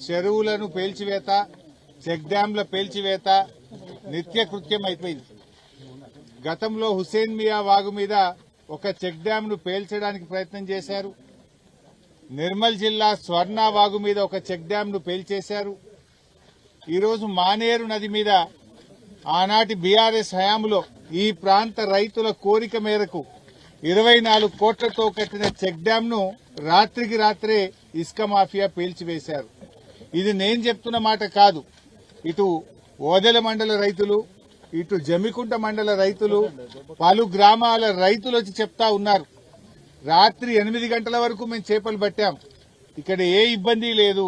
చెరువులను పేల్చివేత, చెక్ డ్యాంల పేల్చివేత నిత్యకృత్యం అయిపోయింది. గతంలో హుసేన్ మియా వాగు మీద ఒక చెక్ డ్యాంను పేల్చడానికి ప్రయత్నం చేశారు. నిర్మల్ జిల్లా స్వర్ణ వాగు మీద ఒక చెక్ డ్యాంను పేల్చేశారు. ఈరోజు మానేరు నది మీద ఆనాటి బీఆర్ఎస్ హయాంలో ఈ ప్రాంత రైతుల కోరిక మేరకు 24 కోట్లతో కట్టిన చెక్ డ్యాంను రాత్రికి రాత్రే ఇసుక మాఫియా పేల్చివేశారు. ఇది నేను చెప్తున్న మాట కాదు. ఇటు ఓదెల మండల రైతులు, ఇటు జమ్మికుంట మండల రైతులు, పలు గ్రామాల రైతులు వచ్చి చెప్తా ఉన్నారు. రాత్రి 8 గంటల వరకు మేము చేపలు పట్టాం, ఇక్కడ ఏ ఇబ్బంది లేదు.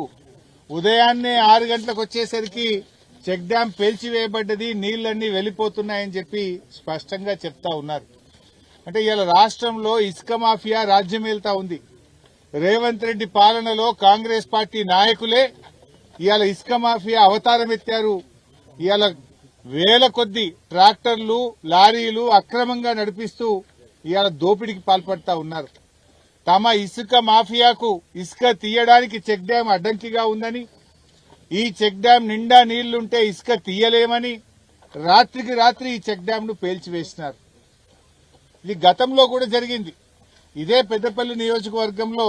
ఉదయాన్నే 6 గంటలకు వచ్చేసరికి చెక్ డ్యాం పేల్చివేయబడ్డది, నీళ్లన్నీ వెళ్లిపోతున్నాయని చెప్పి స్పష్టంగా చెప్తా ఉన్నారు. అంటే ఇవాళ రాష్ట్రంలో ఇసుక మాఫియా రాజ్యమేల్తా ఉంది. రేవంత్ రెడ్డి పాలనలో కాంగ్రెస్ పార్టీ నాయకులే ఇవాళ ఇసుక మాఫియా అవతారం ఎత్తారు. ఇవాళ వేల కొద్ది ట్రాక్టర్లు, లారీలు అక్రమంగా నడిపిస్తూ ఇవాళ దోపిడీకి పాల్పడతా ఉన్నారు. తమ ఇసుక మాఫియాకు ఇసుక తీయడానికి చెక్ డ్యాం అడ్డంకిగా ఉందని, ఈ చెక్ డ్యాం నిండా నీళ్లుంటే ఇసుక తీయలేమని రాత్రికి రాత్రి ఈ చెక్ డ్యాంను పేల్చివేసినారు. ఇది గతంలో కూడా జరిగింది. ఇదే పెద్దపల్లి నియోజకవర్గంలో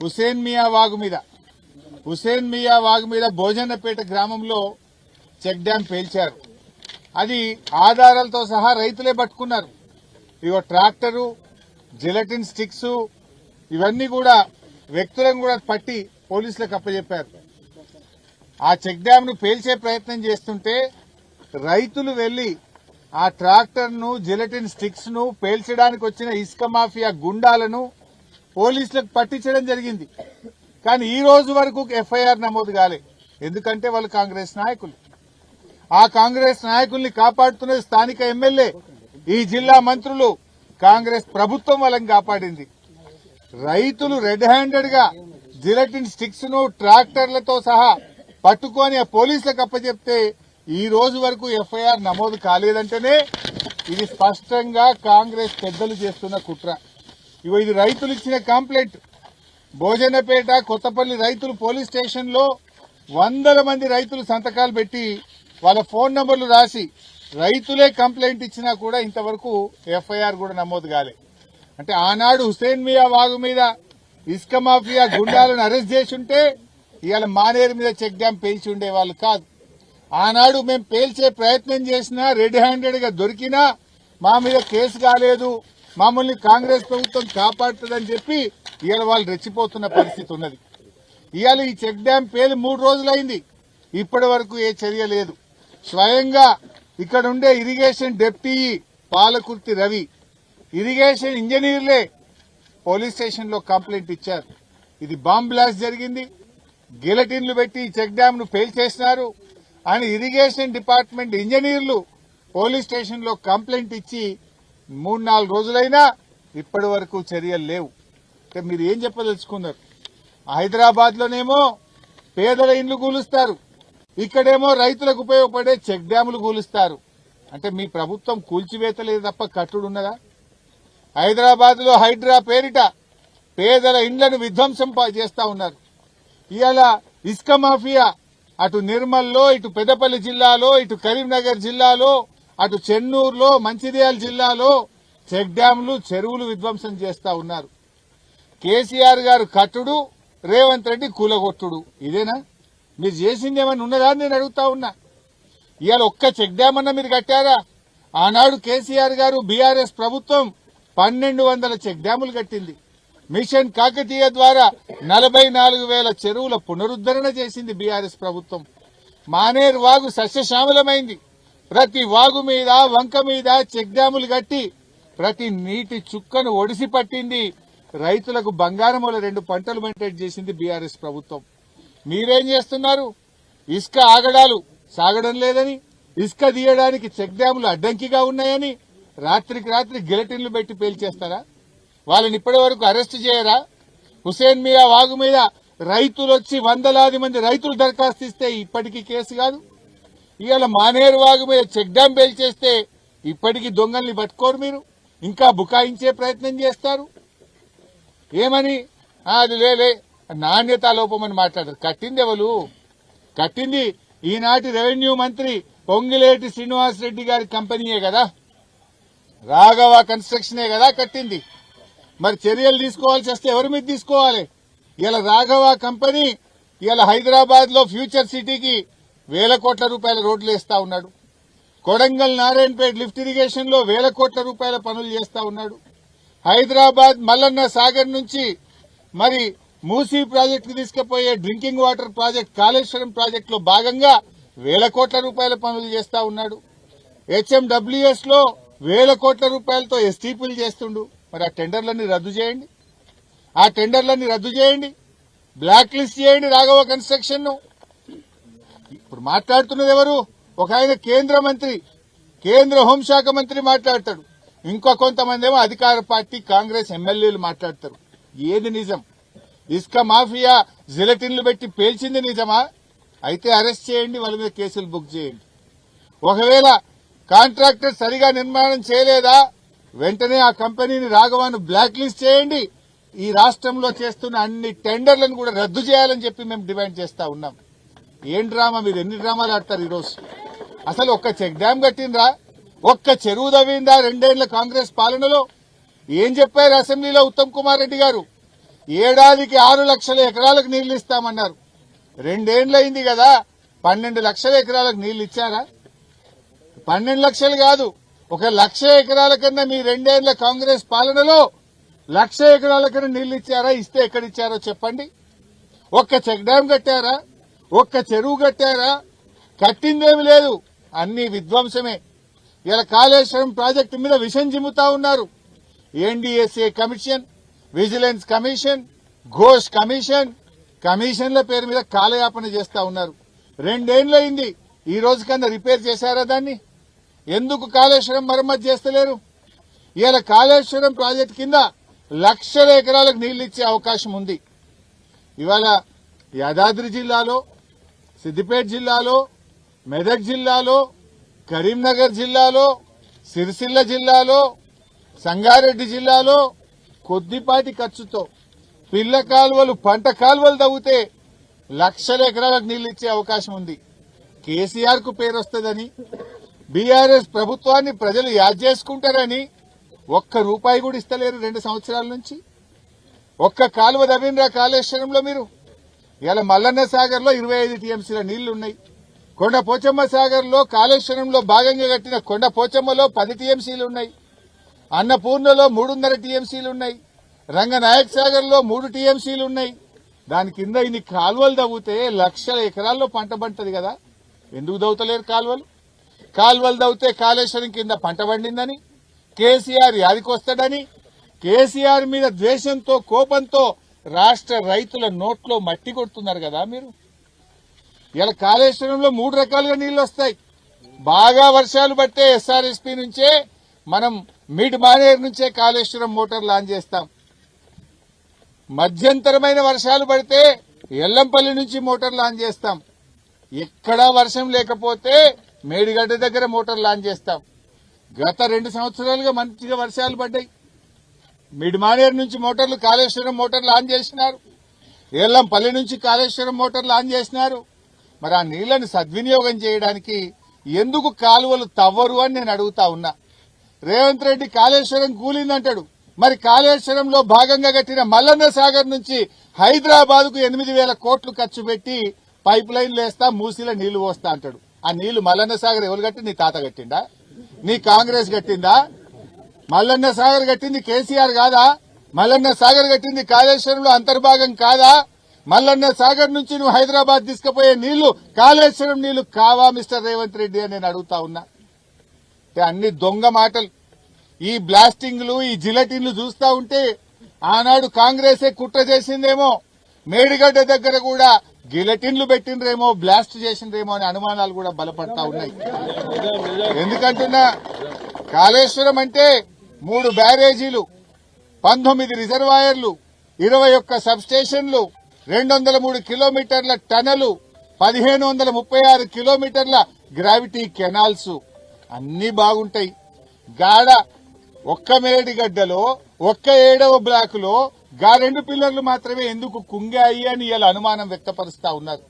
హుసేన్ మియా వాగు మీద భోజన్నపేట గ్రామంలో చెక్ డ్యాం పేల్చారు. అది ఆధారాలతో సహా రైతులే పట్టుకున్నారు. ఇగో ట్రాక్టరు, జిలటిన్ స్టిక్స్ ఇవన్నీ కూడా వ్యక్తులను కూడా పట్టి పోలీసులకు అప్పచెప్పారు. ఆ చెక్ డ్యాంను పేల్చే ప్రయత్నం చేస్తుంటే రైతులు వెళ్లి ఆ ట్రాక్టర్ను, జిలటిన్ స్టిక్స్ ను పేల్చడానికి వచ్చిన ఇసుక మాఫియా గుండాలను పోలీసులకు పట్టించడం జరిగింది. కానీ ఈ రోజు వరకు ఎఫ్ఐఆర్ నమోదు కాలే. ఎందుకంటే వాళ్ళు కాంగ్రెస్ నాయకులు. ఆ కాంగ్రెస్ నాయకుల్ని కాపాడుతున్న స్థానిక ఎమ్మెల్యే, ఈ జిల్లా మంత్రులు, కాంగ్రెస్ ప్రభుత్వం వాళ్ళని కాపాడింది. రైతులు రెడ్ హ్యాండెడ్ గా జిలటిన్ స్టిక్స్ ను ట్రాక్టర్లతో సహా పట్టుకొని ఆ పోలీసులకు అప్పచెప్తే ఈ రోజు వరకు ఎఫ్ఐఆర్ నమోదు కాలేదంటేనే ఇది స్పష్టంగా కాంగ్రెస్ పెద్దలు చేస్తున్న కుట్ర. ఇగో ఇది రైతులు ఇచ్చిన కంప్లైంట్. భోజనపేట, కొత్తపల్లి రైతులు పోలీస్ స్టేషన్ లో 100 మంది రైతులు సంతకాలు పెట్టి వాళ్ళ ఫోన్ నంబర్లు రాసి రైతులే కంప్లైంట్ ఇచ్చినా కూడా ఇంతవరకు ఎఫ్ఐఆర్ కూడా నమోదు కాలే. అంటే ఆనాడు హుసేన్ మియా వాగు మీద ఇసుక మాఫియా గుండాలను అరెస్ట్ చేసి ఉంటే ఇవాళ మానేరు మీద చెక్ డ్యాం పేల్చి ఉండేవాళ్ళు కాదు. ఆనాడు మేము పేల్చే ప్రయత్నం చేసినా, రెడ్ హ్యాండెడ్ గా దొరికినా మా మీద కేసు కాలేదు, మమ్మల్ని కాంగ్రెస్ ప్రభుత్వం కాపాడుతుందని చెప్పి ఇవాళ వాళ్ళు రెచ్చిపోతున్న పరిస్థితి ఉన్నది. ఇవాళ ఈ చెక్ డ్యాం పేలి 3 రోజులైంది, ఇప్పటి వరకు ఏ చర్య లేదు. స్వయంగా ఇక్కడ ఉండే irrigation deputy Palakurthi Ravi, irrigation ఇంజనీర్లే పోలీస్ స్టేషన్ లో కంప్లైంట్ ఇచ్చారు. ఇది బాంబ్ బ్లాస్ట్ జరిగింది, గిలటిన్లు పెట్టి చెక్ డ్యాం ను పేల్చేసినారు అని ఇరిగేషన్ డిపార్ట్మెంట్ ఇంజనీర్లు పోలీస్ స్టేషన్ లో కంప్లైంట్ ఇచ్చి 3-4 రోజులైనా ఇప్పటి వరకు చర్యలు లేవు. మీరు ఏం చెప్పదలుచుకున్నారు? హైదరాబాద్ లోనేమో పేదల ఇండ్లు కూలుస్తారు, ఇక్కడేమో రైతులకు ఉపయోగపడే చెక్ డ్యాములు కూలుస్తారు. అంటే మీ ప్రభుత్వం కూల్చివేత లేదు తప్ప కట్టుడున్నదా? హైదరాబాద్ లో హైడ్రా పేరిట పేదల ఇండ్లను విధ్వంసం చేస్తా ఉన్నారు. ఇవాళ ఇసుక మాఫియా అటు నిర్మల్లో, ఇటు పెద్దపల్లి జిల్లాలో, ఇటు కరీంనగర్ జిల్లాలో, అటు చెన్నూరులో, మంచిర్యాల జిల్లాలో చెక్ డ్యాంలు, చెరువులు విధ్వంసం చేస్తా ఉన్నారు. కేసీఆర్ గారు కట్టుడు, రేవంత్ రెడ్డి కూలగొట్టుడు. ఇదేనా మీరు చేసింది? ఏమన్నా ఉన్నదా నేను అడుగుతా ఉన్నా. ఇవాళ ఒక్క చెక్ డ్యాం అన్నా మీరు కట్టారా? ఆనాడు కేసీఆర్ గారు బీఆర్ఎస్ ప్రభుత్వం 1200 చెక్ డ్యాములు కట్టింది. మిషన్ కాకతీయ ద్వారా 44,000 చెరువుల పునరుద్దరణ చేసింది బీఆర్ఎస్ ప్రభుత్వం. మానేరు వాగు సస్యశ్యామలమైంది. ప్రతి వాగు మీద, వంక మీద చెక్ డ్యాములు కట్టి ప్రతి నీటి చుక్కను ఒడిసి పట్టింది. రైతులకు బంగారముల 2 పంటలు మెయింటైన్ చేసింది బీఆర్ఎస్ ప్రభుత్వం. మీరేం చేస్తున్నారు? ఇసుక ఆగడాలు సాగడం లేదని, ఇసుక తీయడానికి చెక్ డ్యాములు అడ్డంకిగా ఉన్నాయని రాత్రికి రాత్రి గిలటిన్లు పెట్టి పేల్చేస్తారా? వాళ్ళని ఇప్పటి వరకు అరెస్టు చేయరా? హుసేన్ మియా వాగు మీద రైతులు వచ్చి 100లాది మంది రైతులు దరఖాస్తు ఇస్తే ఇప్పటికీ కేసు కాదు. ఇవాళ మానేరు వాగు మీద చెక్ డ్యాం పేల్చేస్తే ఇప్పటికీ దొంగల్ని పట్టుకోరు. మీరు ఇంకా బుకాయించే ప్రయత్నం చేస్తారు. ఏమని? అది లేలే నాణ్యతా లోపం అని మాట్లాడారు. కట్టింది ఎవరు? కట్టింది ఈనాటి రెవెన్యూ మంత్రి పొంగిలేటి శ్రీనివాసరెడ్డి గారి కంపెనీయే కదా, రాఘవ కన్స్ట్రక్షనే కదా కట్టింది. మరి చర్యలు తీసుకోవాల్సి వస్తే ఎవరి మీద తీసుకోవాలి? ఇలా రాఘవ కంపెనీ ఇలా హైదరాబాద్ లో ఫ్యూచర్ సిటీకి వేల కోట్ల రూపాయల రోడ్లు వేస్తా ఉన్నాడు. కొడంగల్ నారాయణపేట లిఫ్ట్ ఇరిగేషన్ లో వేల కోట్ల రూపాయల పనులు చేస్తా ఉన్నాడు. హైదరాబాద్ మల్లన్న సాగర్ నుంచి మరి మూసీ ప్రాజెక్టు తీసుకుపోయే డ్రింకింగ్ వాటర్ ప్రాజెక్ట్ కాళేశ్వరం ప్రాజెక్టులో భాగంగా వేల కోట్ల రూపాయల పనులు చేస్తా ఉన్నాడు. హెచ్ఎండబ్ల్యూఎస్ లో వేల కోట్ల రూపాయలతో ఎస్టీపీలు చేస్తుండు. మరి ఆ టెండర్లన్నీ రద్దు చేయండి, బ్లాక్ లిస్ట్ చేయండి రాఘవ కన్స్ట్రక్షన్ ను. ఇప్పుడు మాట్లాడుతున్నది ఎవరు? ఒక ఆయన కేంద్ర మంత్రి, కేంద్ర హోంశాఖ మంత్రి మాట్లాడతాడు, ఇంకో కొంతమంది ఏమో అధికార పార్టీ కాంగ్రెస్ ఎమ్మెల్యేలు మాట్లాడతారు. ఏది నిజం? ఇసుక మాఫియా జిలటిన్లు పెట్టి పేల్చింది నిజమా? అయితే అరెస్ట్ చేయండి, వాళ్ళ మీద కేసులు బుక్ చేయండి. ఒకవేళ కాంట్రాక్టర్ సరిగా నిర్మాణం చేయలేదా, వెంటనే ఆ కంపెనీని రాఘవాను బ్లాక్ లిస్ట్ చేయండి. ఈ రాష్ట్రంలో చేస్తున్న అన్ని టెండర్లను కూడా రద్దు చేయాలని చెప్పి మేము డిమాండ్ చేస్తా ఉన్నాం. ఏం డ్రామా? మీరు ఎన్ని డ్రామాలు ఆడతారు ఈరోజు? అసలు ఒక్క చెక్ డ్యాం కట్టిండ్రా? ఒక్క చెరువు దవ్విందా 2 ఏళ్ల కాంగ్రెస్ పాలనలో? ఏం చెప్పారు అసెంబ్లీలో ఉత్తమ్ కుమార్ రెడ్డి గారు? ఏడాదికి 6 లక్షల ఎకరాలకు నీళ్లు ఇస్తామన్నారు. 2 ఏళ్లయింది కదా, 12 లక్షల ఎకరాలకు నీళ్లు ఇచ్చారా? 12 లక్షలు కాదు, 1 లక్ష ఎకరాల కన్నా మీ 2 ఏళ్ల కాంగ్రెస్ పాలనలో 1 లక్ష ఎకరాల కన్నా నీళ్లు ఇచ్చారా? ఇస్తే ఎక్కడిచ్చారో చెప్పండి. ఒక్క చెక్ డ్యాం కట్టారా? ఒక్క చెరువు కట్టారా? కట్టిందేమి లేదు, అన్ని విధ్వంసమే. ఇలా కాళేశ్వరం ప్రాజెక్టు మీద విషం జిమ్ముతా ఉన్నారు. NDSA commission, vigilance commission, Ghosh కమిషన్ల పేరు మీద కాలయాపన చేస్తా ఉన్నారు. 2 ఏళ్లయింది, ఈ రోజు కన్నా రిపేర్ చేశారా దాన్ని? ఎందుకు కాళేశ్వరం మరమ్మతు చేస్తలేరు? ఇలా కాళేశ్వరం ప్రాజెక్టు కింద లక్షల ఎకరాలకు నీళ్లు ఇచ్చే అవకాశం ఉంది. ఇవాళ యాదాద్రి జిల్లాలో, సిద్దిపేట జిల్లాలో, మెదక్ జిల్లాలో, కరీంనగర్ జిల్లాలో, సిరిసిల్ల జిల్లాలో, సంగారెడ్డి జిల్లాలో కొద్దిపాటి ఖర్చుతో పిల్ల కాలువలు, పంట కాలువలు తవ్వితే లక్షల ఎకరాలకు నీళ్లు ఇచ్చే అవకాశం ఉంది. కేసీఆర్ కు పేరు వస్తుందని, బీఆర్ఎస్ ప్రభుత్వాన్ని ప్రజలు యాద్ చేసుకుంటారని ₹1 కూడా ఇస్తలేరు 2 సంవత్సరాల నుంచి. ఒక్క కాలువ తవ్వినరా కాళేశ్వరంలో మీరు? ఇలా మల్లన్న సాగర్ లో 25 టీఎంసీల నీళ్లున్నాయి. కొండ పోచమ్మ సాగర్ లో కాళేశ్వరంలో భాగంగా కట్టిన కొండ పోచమ్మలో 10 టీఎంసీలు ఉన్నాయి. అన్నపూర్ణలో 3.5 టీఎంసీలు ఉన్నాయి. రంగనాయక్ సాగర్ లో 3 టీఎంసీలు ఉన్నాయి. దాని కింద ఇన్ని కాలువలు తవ్వితే లక్షల ఎకరాల్లో పంట పంటది కదా. ఎందుకు దవ్వుతలేరు కాలువలు? కాలువలు తవ్వితే కాళేశ్వరం కింద పంట పండిందని, కేసీఆర్ యాదికొస్తాడని, కేసీఆర్ మీద ద్వేషంతో, కోపంతో రాష్ట్ర రైతుల నోట్లో మట్టి కొడుతున్నారు కదా మీరు. ఇలా కాళేశ్వరంలో 3 రకాలుగా నీళ్లు వస్తాయి. బాగా వర్షాలు పడితే ఎస్ఆర్ఎస్పీ నుంచే మనం మిడ్ మానేరు నుంచే కాళేశ్వరం మోటార్ లాంచ్ చేస్తాం. మధ్యంతరమైన వర్షాలు పడితే ఎల్లంపల్లి నుంచి మోటార్ లాంచ్ చేస్తాం. ఎక్కడా వర్షం లేకపోతే మేడిగడ్డ దగ్గర మోటార్ లాంచ్ చేస్తాం. గత 2 సంవత్సరాలుగా మంచిగా వర్షాలు పడ్డాయి. మిడ్ మానేరు నుంచి మోటార్లు కాళేశ్వరం మోటార్ లాంచ్ చేసినారు. ఎల్లంపల్లి నుంచి కాళేశ్వరం మోటార్ లాంచ్ చేసినారు. మరి ఆ నీళ్లను సద్వినియోగం చేయడానికి ఎందుకు కాలువలు తవ్వరు అని నేను అడుగుతా ఉన్నా. రేవంత్ రెడ్డి కాళేశ్వరం కూలిందంటాడు. మరి కాళేశ్వరంలో భాగంగా కట్టిన మల్లన్న సాగర్ నుంచి హైదరాబాద్ కు 8,000 కోట్లు ఖర్చు పెట్టి పైప్ లైన్లు వేస్తా, మూసీలో నీళ్లు పోస్తా అంటాడు. ఆ నీళ్లు మల్లన్న సాగర్ ఎవరు కట్టి? నీ తాత కట్టిందా? నీ కాంగ్రెస్ కట్టిందా? మల్లన్న సాగర్ కట్టింది కేసీఆర్ కాదా? మల్లన్న సాగర్ కట్టింది కాళేశ్వరంలో అంతర్భాగం కాదా? మల్లన్న సాగర్ నుంచి నువ్వు హైదరాబాద్ తీసుకుపోయే నీళ్లు కాళేశ్వరం నీళ్లు కావా మిస్టర్ రేవంత్ రెడ్డి అని నేను అడుగుతా ఉన్నా. అన్ని దొంగ మాటలు. ఈ బ్లాస్టింగ్లు, ఈ జిలటిన్లు చూస్తా ఉంటే ఆనాడు కాంగ్రెసే కుట్ర చేసిందేమో, మేడిగడ్డ దగ్గర కూడా గిలటిన్లు పెట్టినరేమో, బ్లాస్ట్ చేసిండ్రేమో అనే అనుమానాలు కూడా బలపడతా ఉన్నాయి. ఎందుకంటున్నా, కాళేశ్వరం అంటే 3 బ్యారేజీలు, 19 రిజర్వాయర్లు, 21 సబ్స్టేషన్లు, 203 కిలోమీటర్ల టనలు, 1536 కిలోమీటర్ల గ్రావిటీ కెనాల్స్ అన్ని బాగుంటాయి. గాడ ఒక్క మేడిగడ్డలో, ఒక్క 7వ బ్లాకులో గా 2 పిల్లర్లు మాత్రమే ఎందుకు కుంగాయి అని ఇలా అనుమానం వ్యక్తపరుస్తా ఉన్నారు.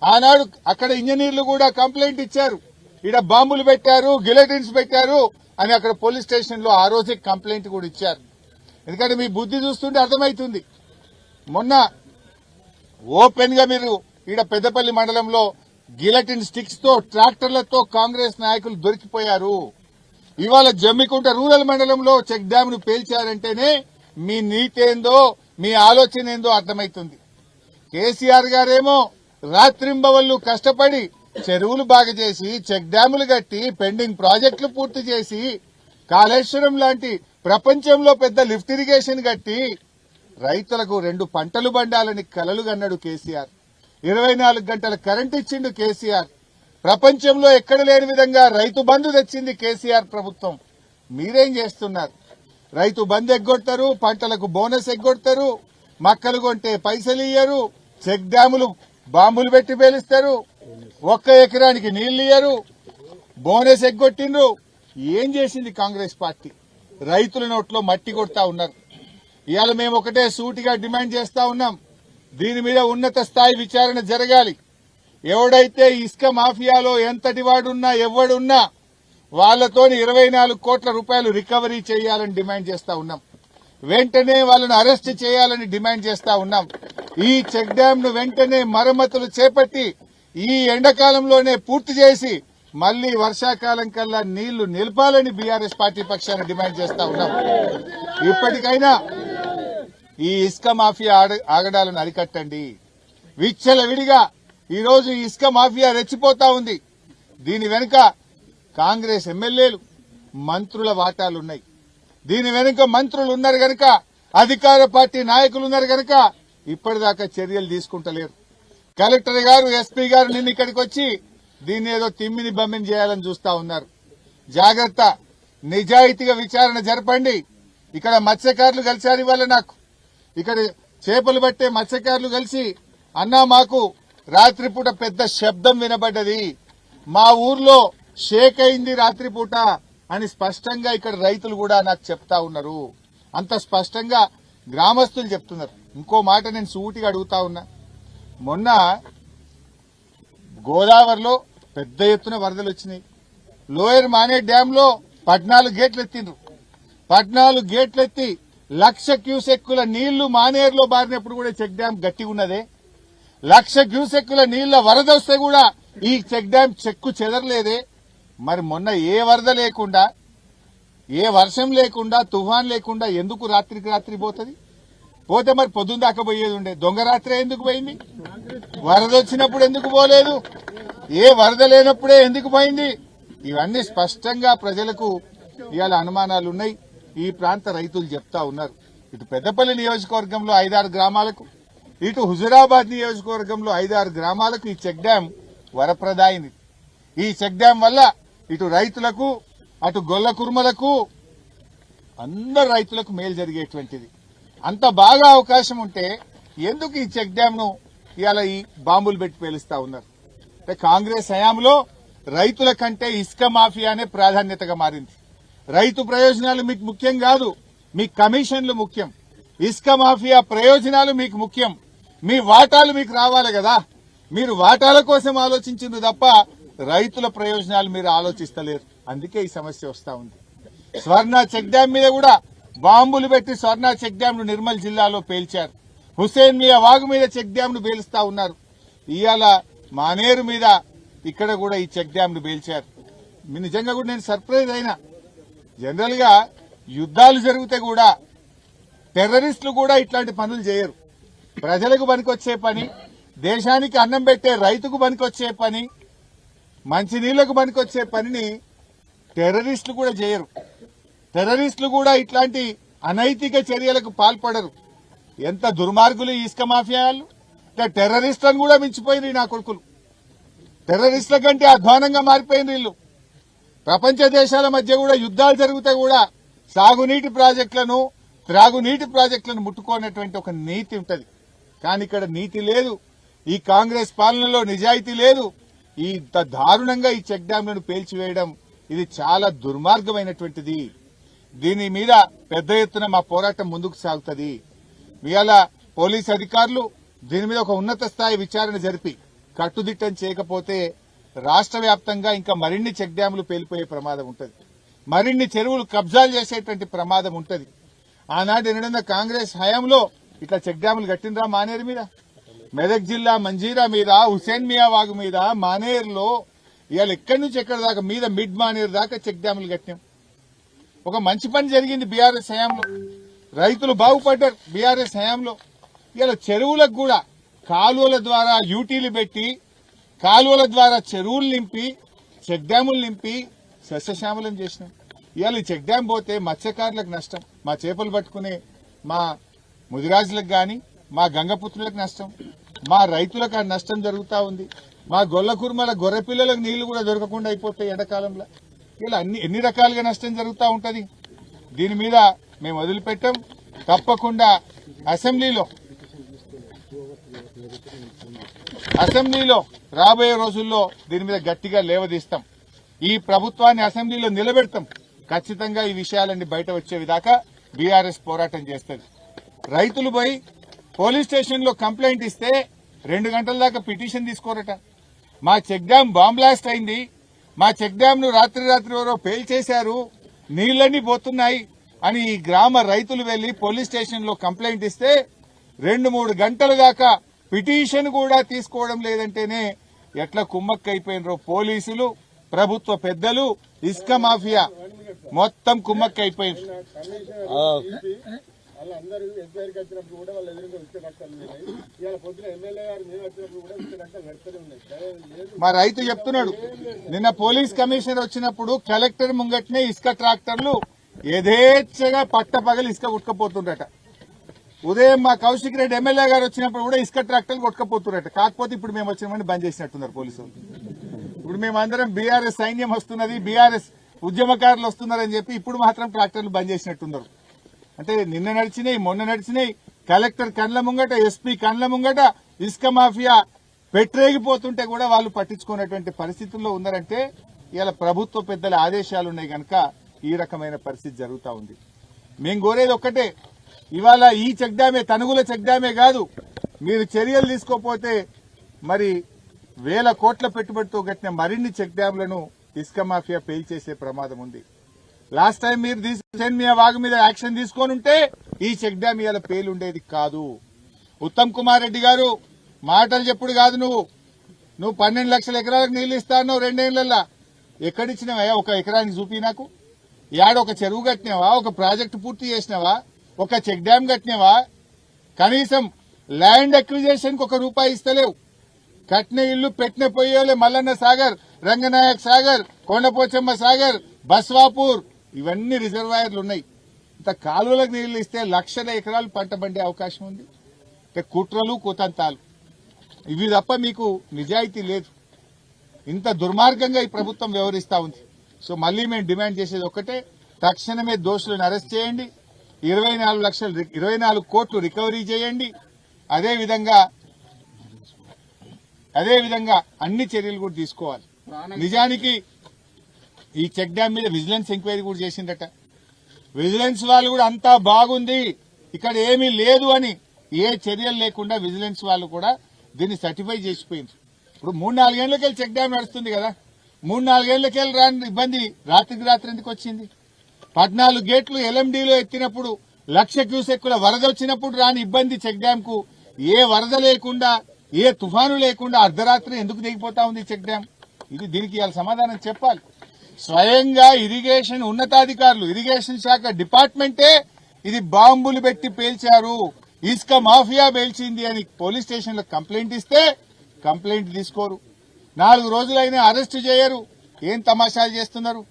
ఆనాడు అక్కడ ఇంజనీర్లు కూడా కంప్లైంట్ ఇచ్చారు, ఇక్కడ బాంబులు పెట్టారు, గిలెటిన్స్ పెట్టారు అని అక్కడ పోలీస్ స్టేషన్ లో ఆ రోజే కంప్లైంట్ కూడా ఇచ్చారు. ఎందుకంటే మీ బుద్ధి చూస్తుంటే అర్థమవుతుంది. మొన్న ఓపెన్ గా మీరు ఈడ పెద్దపల్లి మండలంలో గిలెటిన్ స్టిక్స్ తో ట్రాక్టర్లతో కాంగ్రెస్ నాయకులు దొరికిపోయారు. ఇవాళ జమ్మికుంట రూరల్ మండలంలో చెక్ డ్యామ్ ను పేల్చారంటేనే మీ నీతి ఏందో, మీ ఆలోచన ఏందో అర్థమవుతుంది. కేసీఆర్ గారేమో రాత్రింబవళ్లు కష్టపడి చెరువులు బాగా చేసి, చెక్ డ్యాములు కట్టి, పెండింగ్ ప్రాజెక్టులు పూర్తి చేసి, కాళేశ్వరం లాంటి ప్రపంచంలో పెద్ద లిఫ్ట్ ఇరిగేషన్ కట్టి రైతులకు 2 పంటలు పండాలని కలలు కన్నాడు కేసీఆర్. 24 గంటల కరెంట్ ఇచ్చిండు కేసీఆర్. ప్రపంచంలో ఎక్కడ లేని విధంగా రైతు బంధు తెచ్చింది కేసీఆర్ ప్రభుత్వం. మీరేం చేస్తున్నారు? రైతు బంధు ఎగ్గొడతారు, పంటలకు బోనస్ ఎగ్గొడతారు, మక్కలు కొంటే పైసలు ఇయ్యరు, చెక్ డ్యాములు బాంబులు పెట్టి పేలుస్తారు, 1 ఎకరానికి నీళ్లు ఇయ్యరు, బోనస్ ఎగ్గొట్టిండ్రు. ఏం చేసింది కాంగ్రెస్ పార్టీ? రైతుల నోట్లో మట్టి కొడతా ఉన్నారు. ఇవాళ మేము ఒకటే సూటిగా డిమాండ్ చేస్తా ఉన్నాం, దీని మీద ఉన్నత స్థాయి విచారణ జరగాలి. ఎవడైతే ఇసుక మాఫియాలో ఎంతటి వాడున్నా ఎవడున్నా వాళ్లతోని 24 కోట్ల రూపాయలు రికవరీ చేయాలని డిమాండ్ చేస్తా ఉన్నాం. వెంటనే వాళ్ళను అరెస్ట్ చేయాలని డిమాండ్ చేస్తా ఉన్నాం. ఈ చెక్ డ్యామ్ ను వెంటనే మరమ్మతులు చేపట్టి ఈ ఎండాకాలంలోనే పూర్తి చేసి మళ్లీ వర్షాకాలం కల్లా నీళ్లు నిలపాలని బీఆర్ఎస్ పార్టీ పక్షాన డిమాండ్ చేస్తా ఉన్నాం. ఇప్పటికైనా ఈ ఇసుక మాఫియా ఆగడాలను అరికట్టండి. విచ్చలవిడిగా ఈరోజు ఈ ఇసుక మాఫియా రెచ్చిపోతా ఉంది. దీని వెనుక కాంగ్రెస్ ఎమ్మెల్యేలు, మంత్రుల వాటాలున్నాయి. దీని వెనుక మంత్రులు ఉన్నారు గనక, అధికార పార్టీ నాయకులు ఉన్నారు గనక ఇప్పటిదాకా చర్యలు తీసుకుంటలేరు. కలెక్టర్ గారు, ఎస్పీ గారు నిన్న ఇక్కడికి వచ్చి దీన్ని ఏదో తిమ్మిని బమ్మిని చేయాలని చూస్తా ఉన్నారు. జాగ్రత్త, నిజాయితీగా విచారణ జరపండి. ఇక్కడ మత్స్యకారులు కలిశారు ఇవాళ నాకు. ఇక్కడ చేపలు పట్టే మత్స్యకారులు కలిసి, అన్నా మాకు రాత్రిపూట పెద్ద శబ్దం వినబడ్డది, మా ఊర్లో షేక్ అయింది రాత్రిపూట అని స్పష్టంగా ఇక్కడ రైతులు కూడా నాకు చెప్తా ఉన్నారు. అంత స్పష్టంగా గ్రామస్తులు చెప్తున్నారు. ఇంకో మాట నేను సూటిగా అడుగుతా ఉన్నా, మొన్న గోదావరిలో పెద్ద ఎత్తున వరదలు వచ్చినాయి. లోయర్ మానే డ్యామ్ లో 14 గేట్లు ఎత్తిండ్రు. 14 గేట్లు ఎత్తి 1,00,000 క్యూసెక్కుల నీళ్లు మానేరులో బారినప్పుడు కూడా చెక్ డ్యామ్ గట్టి ఉన్నదే. 1,00,000 క్యూసెక్కుల నీళ్ల వరద వస్తే కూడా ఈ చెక్ డ్యామ్ చెక్కు చెదరలేదే. మరి మొన్న ఏ వరద లేకుండా, ఏ వర్షం లేకుండా, తుఫాన్ లేకుండా ఎందుకు రాత్రికి రాత్రి పోతుంది? పోతే మరి పొద్దున్న దాకా పోయేది ఉండే. దొంగ రాత్రి ఎందుకు పోయింది? వరద వచ్చినప్పుడు ఎందుకు పోలేదు? ఏ వరద లేనప్పుడే ఎందుకు పోయింది? ఇవన్నీ స్పష్టంగా ప్రజలకు ఇవాళ అనుమానాలు ఉన్నాయి. ఈ ప్రాంత రైతులు చెప్తా ఉన్నారు. ఇటు పెద్దపల్లి నియోజకవర్గంలో 5-6 గ్రామాలకు, ఇటు హుజురాబాద్ నియోజకవర్గంలో 5-6 గ్రామాలకు ఈ చెక్ డ్యాం వరప్రదాయిని. ఈ చెక్ డ్యాం వల్ల ఇటు రైతులకు, అటు గొల్ల కుర్మలకు, అందరు రైతులకు మేలు జరిగేటువంటిది. అంత బాగా అవకాశం ఉంటే ఎందుకు ఈ చెక్ డ్యాం ను ఇవాళ ఈ బాంబులు పెట్టి పేలుస్తా ఉన్నారు? అంటే కాంగ్రెస్ హయాంలో రైతుల కంటే ఇసుక మాఫియానే ప్రాధాన్యతగా మారింది. రైతు ప్రయోజనాలు మీకు ముఖ్యం కాదు, మీ కమిషన్లు ముఖ్యం. ఇసుక మాఫియా ప్రయోజనాలు మీకు ముఖ్యం. మీ వాటాలు మీకు రావాలి కదా. మీరు వాటాల కోసం ఆలోచించింది తప్ప రైతుల ప్రయోజనాలు మీరు ఆలోచిస్తలేరు. అందుకే ఈ సమస్య వస్తా ఉంది. స్వర్ణ చెక్ డ్యాం మీద కూడా బాంబులు పెట్టి స్వర్ణ చెక్ డ్యాం ను నిర్మల్ జిల్లాలో పేల్చారు. హుసేన్ మియా వాగు మీద చెక్ డ్యాం ను పేలుస్తా ఉన్నారు. ఇవాళ మానేరు మీద ఇక్కడ కూడా ఈ చెక్ డ్యాం ను పేల్చారు. నిజంగా కూడా నేను సర్ప్రైజ్ అయినా. జనరల్ గా యుద్ధాలు జరిగితే కూడా టెర్రరిస్టులు కూడా ఇట్లాంటి పనులు చేయరు. ప్రజలకు పనికొచ్చే పని, దేశానికి అన్నం పెట్టే రైతుకు పనికొచ్చే పని, మంచినీళ్లకు పనికొచ్చే పనిని టెర్రరిస్టులు కూడా చేయరు. టెర్రరిస్టులు కూడా ఇట్లాంటి అనైతిక చర్యలకు పాల్పడరు. ఎంత దుర్మార్గులు ఈ ఇసుక మాఫియాలు! టెర్రరిస్టులను కూడా మించిపోయింది నా కొడుకులు. టెర్రరిస్టుల కంటే అధ్వానంగా మారిపోయింది వీళ్ళు. ప్రపంచ దేశాల మధ్య కూడా యుద్ధాలు జరిగితే కూడా సాగునీటి ప్రాజెక్టులను, త్రాగునీటి ప్రాజెక్టులను ముట్టుకోనటువంటి ఒక నీతి ఉంటది. కానీ ఇక్కడ నీతి లేదు. ఈ కాంగ్రెస్ పాలనలో నిజాయితీ లేదు. ఇంత దారుణంగా ఈ చెక్ డ్యాంలను పేల్చివేయడం ఇది చాలా దుర్మార్గమైనటువంటిది. దీని మీద పెద్ద ఎత్తున మా పోరాటం ముందుకు సాగుతుంది. ఇవాళ పోలీస్ అధికారులు దీని మీద ఒక ఉన్నత స్థాయి విచారణ జరిపి కట్టుదిట్టం చేయకపోతే రాష్ట్ర వ్యాప్తంగా ఇంకా మరిన్ని చెక్ డ్యాంలు పేలిపోయే ప్రమాదం ఉంటుంది, మరిన్ని చెరువులు కబ్జాలు చేసేటువంటి ప్రమాదం ఉంటుంది. ఆనాడు ఎన్నడన్నా కాంగ్రెస్ హయాంలో ఇట్లా చెక్ డ్యాంలు కట్టినరా మానేరు మీద, మెదక్ జిల్లా మంజీరా మీద, హుసేన్ మియా వాగు మీద, మానేరులో ఇవాళ ఎక్కడి నుంచి ఎక్కడి దాకా మీద మిడ్ మానేరు దాకా చెక్ డ్యాంలు కట్టినాం. ఒక మంచి పని జరిగింది బీఆర్ఎస్ హయాంలో, రైతులు బాగుపడ్డారు బీఆర్ఎస్ హయాంలో. ఇలా చెరువులకు కూడా కాలువల ద్వారా యూటీలు పెట్టి కాలువల ద్వారా చెరువులు నింపి చెక్ డ్యాములు నింపి సస్యశ్యామలం చేసినాం. ఇవాళ ఈ చెక్ డ్యాం పోతే మత్స్యకారులకు నష్టం, మా చేపలు పట్టుకునే మా ముదిరాజులకు గాని మా గంగపుత్రులకు నష్టం, మా రైతులకు నష్టం జరుగుతూ ఉంది. మా గొల్ల కుర్మల గొర్రె పిల్లలకు నీళ్లు కూడా దొరకకుండా అయిపోతాయి ఎండాకాలంలో. ఇలా ఎన్ని రకాలుగా నష్టం జరుగుతూ ఉంటది. దీని మీద మేము వదిలిపెట్టాం. తప్పకుండా అసెంబ్లీలో రాబోయే రోజుల్లో దీని మీద గట్టిగా లేవదీస్తాం. ఈ ప్రభుత్వాన్ని అసెంబ్లీలో నిలబెడతాం. ఖచ్చితంగా ఈ విషయాలన్నీ బయట వచ్చే విధాకా బీఆర్ఎస్ పోరాటం చేస్తుంది. రైతులు పోయి పోలీస్ స్టేషన్ లో కంప్లైంట్ ఇస్తే 2 గంటల దాకా పిటిషన్ తీసుకోరట. మా చెక్ డ్యాం బాంబ్ బ్లాస్ట్ అయింది, మా చెక్ డ్యాం ను రాత్రి ఎవరో పేల్చేశారు, నీళ్లన్నీ పోతున్నాయి అని ఈ గ్రామ రైతులు వెళ్లి పోలీస్ స్టేషన్ లో కంప్లైంట్ ఇస్తే 2-3 గంటల దాకా పిటిషన్ కూడా తీసుకోవడం లేదంటేనే ఎట్లా కుమ్మక్కైపోయినరో పోలీసులు, ప్రభుత్వ పెద్దలు, ఇసుక మాఫియా మొత్తం కుమ్మక్కైపోయింది. మా రైతు చెప్తున్నాడు, నిన్న పోలీస్ కమిషనర్ వచ్చినప్పుడు కలెక్టర్ ముంగట్నే ఇసుక ట్రాక్టర్లు యథేచ్ఛగా పట్టపగలు ఇసుక కొట్టుకపోతుండట. ఉదయం మా కౌశిక్ రెడ్డి ఎమ్మెల్యే గారు వచ్చినప్పుడు కూడా ఇసుక ట్రాక్టర్లు కొట్టుకపోతున్నారట. కాకపోతే ఇప్పుడు మేము వచ్చినామని బంద్ చేసినట్టున్నారు పోలీసులు. ఇప్పుడు మేమందరం బీఆర్ఎస్ సైన్యం వస్తున్నది, బీఆర్ఎస్ ఉద్యమకారులు వస్తున్నారని చెప్పి ఇప్పుడు మాత్రం ట్రాక్టర్లు బంద్ చేసినట్టున్నారు. అంటే నిన్న నడిచినాయి, మొన్న నడిచినాయి, కలెక్టర్ కండ్ల ముంగట, ఎస్పీ కండ్ల ముంగట ఇసుక మాఫియా పెట్టరేగిపోతుంటే కూడా వాళ్ళు పట్టించుకున్నటువంటి పరిస్థితుల్లో ఉన్నారంటే ఇవాళ ప్రభుత్వ పెద్దల ఆదేశాలు ఉన్నాయి కనుక ఈ రకమైన పరిస్థితి జరుగుతూ ఉంది. మేము కోరేది ఒక్కటే, ఇవాళ ఈ చెక్ డ్యామే, తనుగుల చెక్ డ్యామే కాదు, మీరు చర్యలు తీసుకోకపోతే మరి 1000 కోట్ల పెట్టుబడితో కట్టిన మరిన్ని చెక్ డ్యాంలను ఇసుక మాఫియా పేల్చేసే ప్రమాదం ఉంది. లాస్ట్ టైం మీరు హుసేన్ మియా వాగు మీద యాక్షన్ తీసుకొని ఉంటే ఈ చెక్ డ్యాం ఇవాళ పేలుండేది కాదు. ఉత్తమ్ కుమార్ రెడ్డి గారు మాటలు చెప్పుడు కాదు, నువ్వు 12 లక్షల ఎకరాలకు నీళ్లు ఇస్తాను 2 ఏళ్లలో ఎక్కడిచ్చినావా? ఒక ఎకరానికి చూపి నాకు. ఒక చెరువు కట్టినావా? ఒక ప్రాజెక్టు పూర్తి చేసినావా? ఒక చెక్ డ్యాం కట్టినావా? కనీసం ల్యాండ్ అక్విజిషన్ కు ₹1 ఇస్తలేవు. కట్టిన ఇల్లు పెట్టిన పొయ్యోలే మల్లన్న సాగర్, రంగనాయక్ సాగర్, కొండపోచమ్మ సాగర్, బస్వాపూర్ ఇవన్నీ రిజర్వాయర్లు ఉన్నాయి. ఇంత కాలువలకు నీళ్లు ఇస్తే లక్షల ఎకరాలు పంట పండే అవకాశం ఉంది. కుట్రలు కుతంతాలు ఇవి తప్ప మీకు నిజాయితీ లేదు. ఇంత దుర్మార్గంగా ఈ ప్రభుత్వం వ్యవహరిస్తా ఉంది. సో మళ్లీ మేము డిమాండ్ చేసేది ఒక్కటే, తక్షణమే దోషులను అరెస్ట్ చేయండి, 24 కోట్లు రికవరీ చేయండి. అదేవిధంగా అన్ని చర్యలు కూడా తీసుకోవాలి. నిజానికి ఈ చెక్ డ్యాం మీద విజిలెన్స్ ఎంక్వైరీ కూడా చేసిందట. విజిలెన్స్ వాళ్ళు కూడా అంతా బాగుంది, ఇక్కడ ఏమీ లేదు అని ఏ చర్యలు లేకుండా విజిలెన్స్ వాళ్ళు కూడా దీన్ని సర్టిఫై చేసిపోయింది. ఇప్పుడు 3-4 ఏళ్లకెళ్ళి చెక్ డ్యాం నడుస్తుంది కదా, 3-4 ఏళ్లకెళ్ళి రాని ఇబ్బంది రాత్రికి రాత్రి ఎందుకు వచ్చింది? 14 గేట్లు ఎల్ఎండీలో ఎత్తినప్పుడు 1,00,000 క్యూసెక్కుల వరద వచ్చినప్పుడు రాని ఇబ్బంది చెక్ డ్యాం కు ఏ వరద లేకుండా ఏ తుఫాను లేకుండా అర్ధరాత్రి ఎందుకు దిగిపోతా ఉంది చెక్ డ్యాం? దీనికి ఇవాళ సమాధానం చెప్పాలి. స్వయంగా ఇరిగేషన్ ఉన్నతాధికారులు, ఇరిగేషన్ శాఖ డిపార్ట్మెంటే ఇది బాంబులు పెట్టి పేల్చారు, ఇసుక మాఫియా పేల్చింది అని పోలీస్ స్టేషన్ లో కంప్లైంట్ ఇస్తే కంప్లైంట్ తీసుకోరు. 4 రోజులైనా అరెస్టు చేయరు. ఏం తమాషాలు చేస్తున్నారు?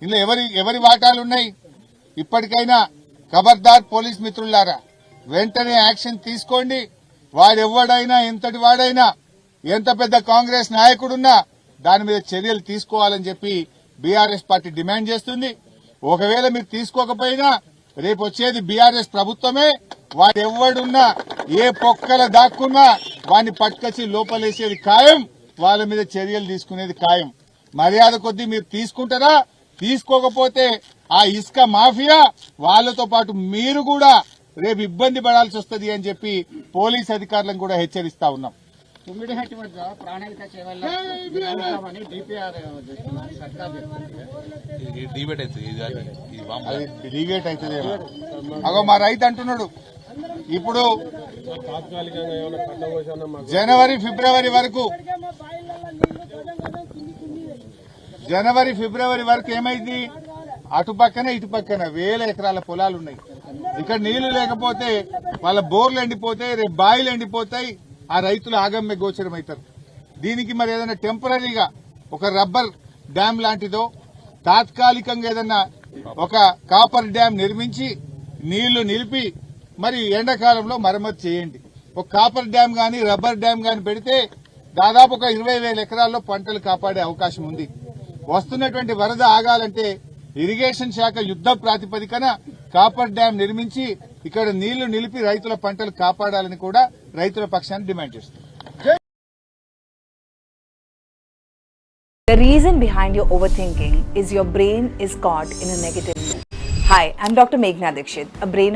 ఇందులో ఎవరి వాటాలున్నాయి? ఇప్పటికైనా ఖబర్దార్ పోలీస్ మిత్రులారా, వెంటనే యాక్షన్ తీసుకోండి. వాడెవ్వడైనా, ఎంతటి వాడైనా, ఎంత పెద్ద కాంగ్రెస్ నాయకుడున్నా దాని మీద చర్యలు తీసుకోవాలని చెప్పి బీఆర్ఎస్ పార్టీ డిమాండ్ చేస్తుంది. ఒకవేళ మీరు తీసుకోకపోయినా రేపు వచ్చేది బీఆర్ఎస్ ప్రభుత్వమే. వాడెవ్వడున్నా, ఏ పొక్కల దాక్కున్నా వాడిని పట్టుకొచ్చి లోపలేసేది ఖాయం, వాళ్ళ మీద చర్యలు తీసుకునేది ఖాయం. మర్యాద కొద్దీ మీరు తీసుకుంటారా? తీసుకోకపోతే ఆ ఇసుక మాఫియా వాళ్ళతో పాటు మీరు కూడా రేపు ఇబ్బంది పడాల్సి వస్తుంది అని చెప్పి పోలీస్ అధికారులను కూడా హెచ్చరిస్తా ఉన్నాం. ఇమ్మీడియట్ వద్ద ప్రాణహిత చేయాలని డిపిఆర్ సర్కార్ డివేట్ అవుతుంది. అగో మా రైతు అంటున్నాడు ఇప్పుడు జనవరి ఫిబ్రవరి వరకు ఏమైంది, అటు పక్కన ఇటు పక్కన వేల ఎకరాల పొలాలు ఉన్నాయి. ఇక్కడ నీళ్లు లేకపోతే వాళ్ళ బోర్లు ఎండిపోతాయి, రేపు బాయిలు ఎండిపోతాయి, ఆ రైతులు ఆగమ్య గోచరం అవుతారు. దీనికి మరి ఏదైనా టెంపరీగా ఒక రబ్బర్ డ్యామ్ లాంటిదో తాత్కాలికంగా ఏదన్నా ఒక కాపర్ డ్యామ్ నిర్మించి నీళ్లు నిలిపి మరి ఎండాకాలంలో మరమ్మతు చేయండి. ఒక కాపర్ డ్యామ్ గాని రబ్బర్ డ్యామ్ గాని పెడితే దాదాపు ఒక 20,000 ఎకరాల్లో పంటలు కాపాడే అవకాశం ఉంది. వస్తున్నటువంటి వరద ఆగాలంటే ఇరిగేషన్ శాఖ యుద్ధ ప్రాతిపదికన కాపర్ డ్యామ్ నిర్మించి ఇక్కడ నీళ్లు నిలిపి రైతుల పంటలు కాపాడాలని కూడా రైతుల పక్షాన్ని డిమాండ్ చేస్తున్నారు. The reason behind your overthinking is your brain is caught in a negative loop. Hi, I'm Dr. Meghna Dikshit, a brain